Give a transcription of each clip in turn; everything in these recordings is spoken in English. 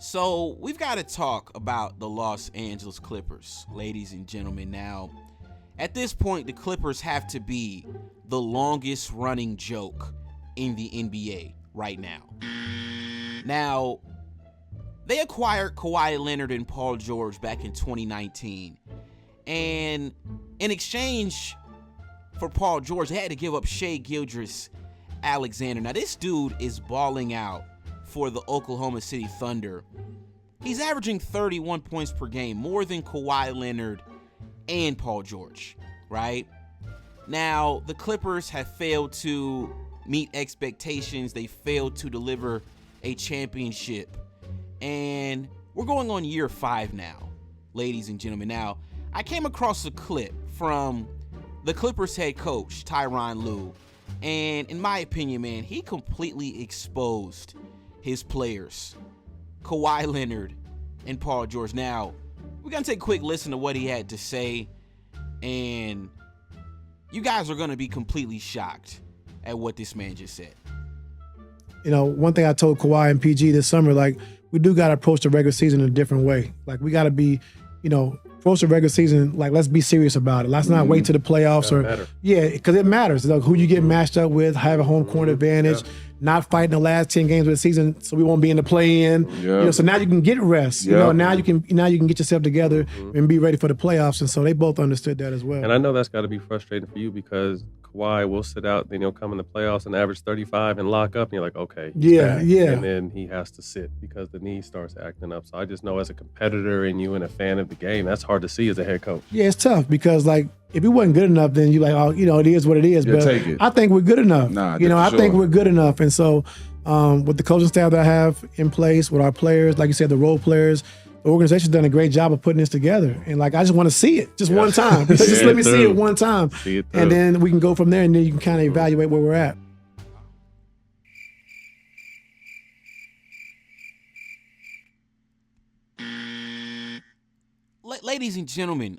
So we've got to talk about the Los Angeles Clippers, ladies and gentlemen. Now, at this point, the Clippers have to be the longest running joke in the NBA right now. Now, they acquired Kawhi Leonard and Paul George back in 2019. And in exchange for Paul George, they had to give up Shai Gilgeous-Alexander. Now, this dude is balling out for the Oklahoma City Thunder. He's averaging 31 points per game, more than Kawhi Leonard and Paul George, right? Now, the Clippers have failed to meet expectations. They failed to deliver a championship. And we're going on year 5 now, ladies and gentlemen. Now, I came across a clip from the Clippers head coach, Tyronn Lue. And in my opinion, man, he completely exposed his players, Kawhi Leonard and Paul George. Now, we're going to take a quick listen to what he had to say, and you guys are going to be completely shocked at what this man just said. You know, one thing I told Kawhi and PG this summer, like, we do got to approach the regular season in a different way. Like, we got to be, approach the regular season, like, let's be serious about it. Let's not wait to the playoffs because it matters. Like, who you get matched up with, have a home court advantage, not fighting the last 10 games of the season so we won't be in the play-in. So now you can get rest. Now you can get yourself together and be ready for the playoffs. And so they both understood that as well. And I know that's got to be frustrating for you because Kawhi will sit out, then he'll come in the playoffs and average 35 and lock up, and you're like, okay, he's back. And then he has to sit because the knee starts acting up. So I just know as a competitor and you and a fan of the game, that's hard to see as a head coach. Yeah, it's tough because, like, if it wasn't good enough, then you're like, oh, it is what it is. Yeah, but take it. I think we're good enough. I think we're good enough. And so with the coaching staff that I have in place, with our players, like you said, the role players, the organization's done a great job of putting this together. And, like, I just want to see it just one time. Just let me see it one time. And then we can go from there, and then you can kind of evaluate where we're at. Ladies and gentlemen,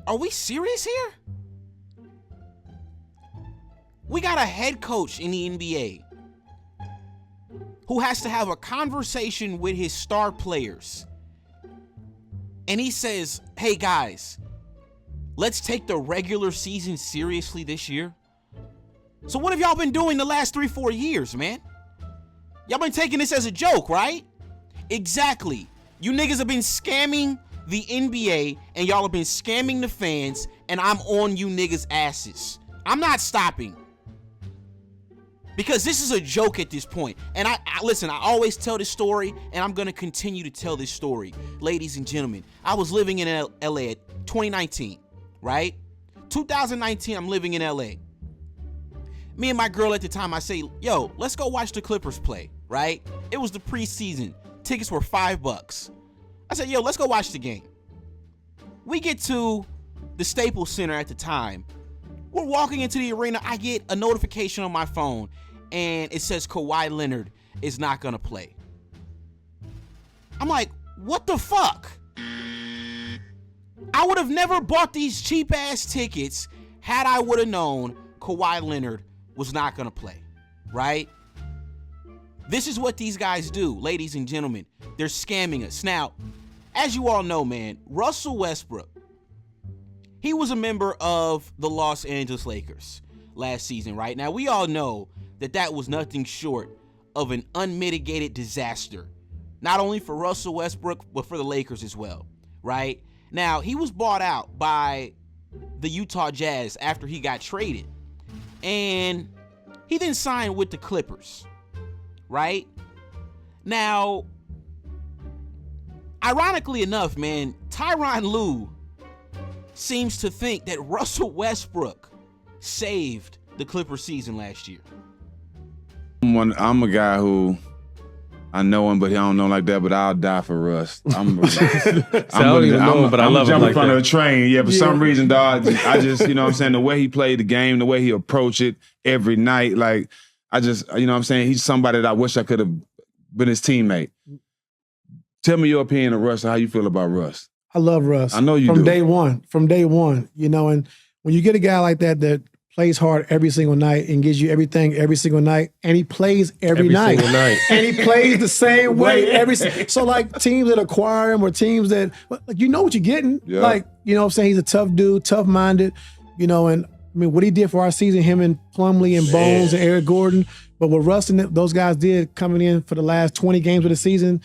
are we serious here? We got a head coach in the NBA who has to have a conversation with his star players. And he says, hey guys, let's take the regular season seriously this year. So what have y'all been doing the last 3-4 years, man? Y'all been taking this as a joke, right? Exactly. You niggas have been scamming the NBA and y'all have been scamming the fans, and I'm on you niggas' asses. I'm not stopping. Because this is a joke at this point. And I listen, I always tell this story, and I'm going to continue to tell this story. Ladies and gentlemen, I was living in LA at 2019, right? 2019, I'm living in LA. Me and my girl at the time, I say, yo, let's go watch the Clippers play, right? It was the preseason. Tickets were $5. I said, yo, let's go watch the game. We get to the Staples Center at the time. We're walking into the arena. I get a notification on my phone, and it says Kawhi Leonard is not going to play. I'm like, what the fuck? I would have never bought these cheap-ass tickets had I would have known Kawhi Leonard was not going to play, right? This is what these guys do, ladies and gentlemen. They're scamming us. Now, as you all know, man, Russell Westbrook, he was a member of the Los Angeles Lakers last season, right? Now, we all know that was nothing short of an unmitigated disaster, not only for Russell Westbrook, but for the Lakers as well, right? Now, he was bought out by the Utah Jazz after he got traded, and he then signed with the Clippers, right? Now, ironically enough, man, Tyronn Lue seems to think that Russell Westbrook saved the Clippers season last year. I'm a guy who, I know him, but he don't know like that, but I'll die for Russ. I don't even know him, but I love him like that. I'm jumping in front of a train. Yeah, for some reason, dog, I just, you know what I'm saying, the way he played the game, the way he approached it every night, like, I just, you know what I'm saying, he's somebody that I wish I could have been his teammate. Tell me your opinion of Russ, how you feel about Russ. I love Russ. I know you do. From day one, and when you get a guy like that plays hard every single night and gives you everything every single night, and he plays every night. Single night. And he plays the same way so like teams that acquire him or teams that like you know what you're getting. Yeah. Like, you know what I'm saying? He's a tough dude, tough-minded, you know, and I mean what he did for our season, him and Plumlee and Bones and Eric Gordon, but what Russ and those guys did coming in for the last 20 games of the season,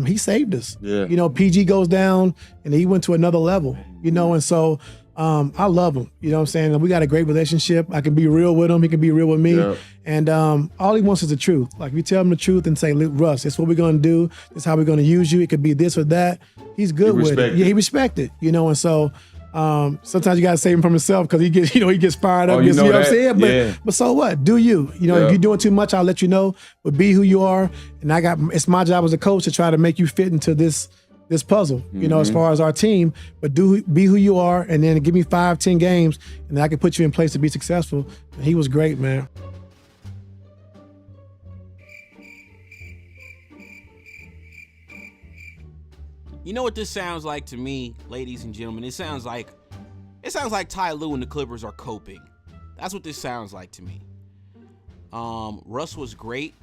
he saved us. Yeah. You know, PG goes down and he went to another level, you know, and so I love him. You know what I'm saying? We got a great relationship. I can be real with him. He can be real with me. Yeah. And all he wants is the truth. Like, we tell him the truth and say, Russ, this is what we're going to do. This is how we're going to use you. It could be this or that. He's good with it. Yeah, he respects it. You know, and so sometimes you got to save him from himself because he gets fired up. You know what I'm saying? But so what? Do you? You know, if you're doing too much, I'll let you know. But be who you are. And it's my job as a coach to try to make you fit into this puzzle, you know, as far as our team, but be who you are, and then give me 5-10 games, and then I can put you in place to be successful. And he was great, man. You know what this sounds like to me, ladies and gentlemen? It sounds like Ty Lue and the Clippers are coping. That's what this sounds like to me. Russ was great.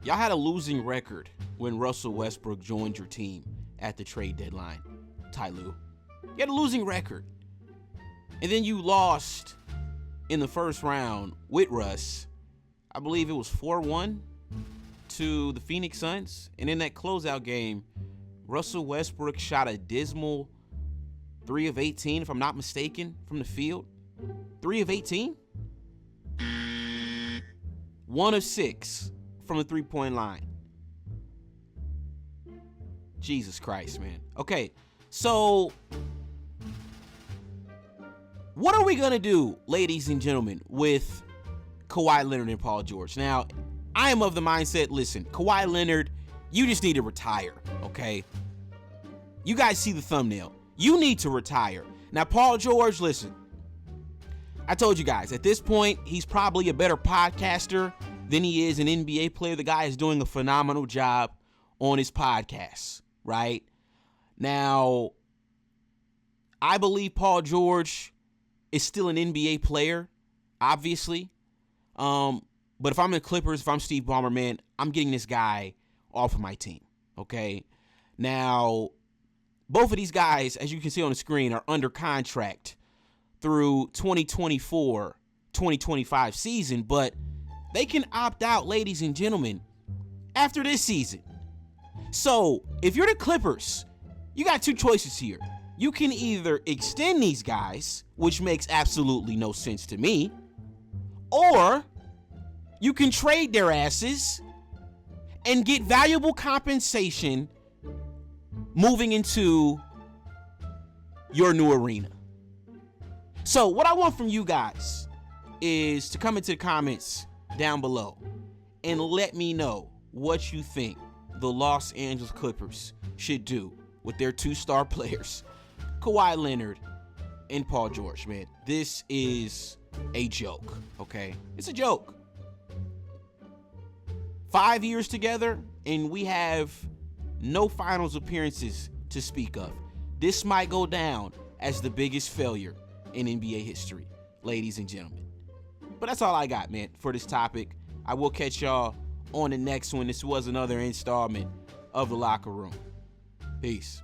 Y'all had a losing record when Russell Westbrook joined your team at the trade deadline, Ty Lue. You had a losing record. And then you lost in the first round with Russ. I believe it was 4-1 to the Phoenix Suns. And in that closeout game, Russell Westbrook shot a dismal 3 of 18, if I'm not mistaken, from the field. 3 of 18? 1 of 6 from the three-point line. Jesus Christ, man. Okay, so what are we going to do, ladies and gentlemen, with Kawhi Leonard and Paul George? Now, I am of the mindset, listen, Kawhi Leonard, you just need to retire, okay? You guys see the thumbnail. You need to retire. Now, Paul George, listen, I told you guys, at this point, he's probably a better podcaster than he is an NBA player. The guy is doing a phenomenal job on his podcast, right? Now, I believe Paul George is still an NBA player, obviously. But if I'm the Clippers, if I'm Steve Ballmer, man, I'm getting this guy off of my team, okay? Now, both of these guys, as you can see on the screen, are under contract through 2024-2025 season, but they can opt out, ladies and gentlemen, after this season. So, if you're the Clippers, you got two choices here. You can either extend these guys, which makes absolutely no sense to me, or you can trade their asses and get valuable compensation moving into your new arena. So what I want from you guys is to come into the comments down below and let me know what you think the Los Angeles Clippers should do with their two-star players, Kawhi Leonard and Paul George. Man, this is a joke, okay? It's a joke. 5 years together, and we have no finals appearances to speak of. This might go down as the biggest failure in NBA history, ladies and gentlemen. But that's all I got, man, for this topic. I will catch y'all on the next one. This was another installment of The Locker Room. Peace.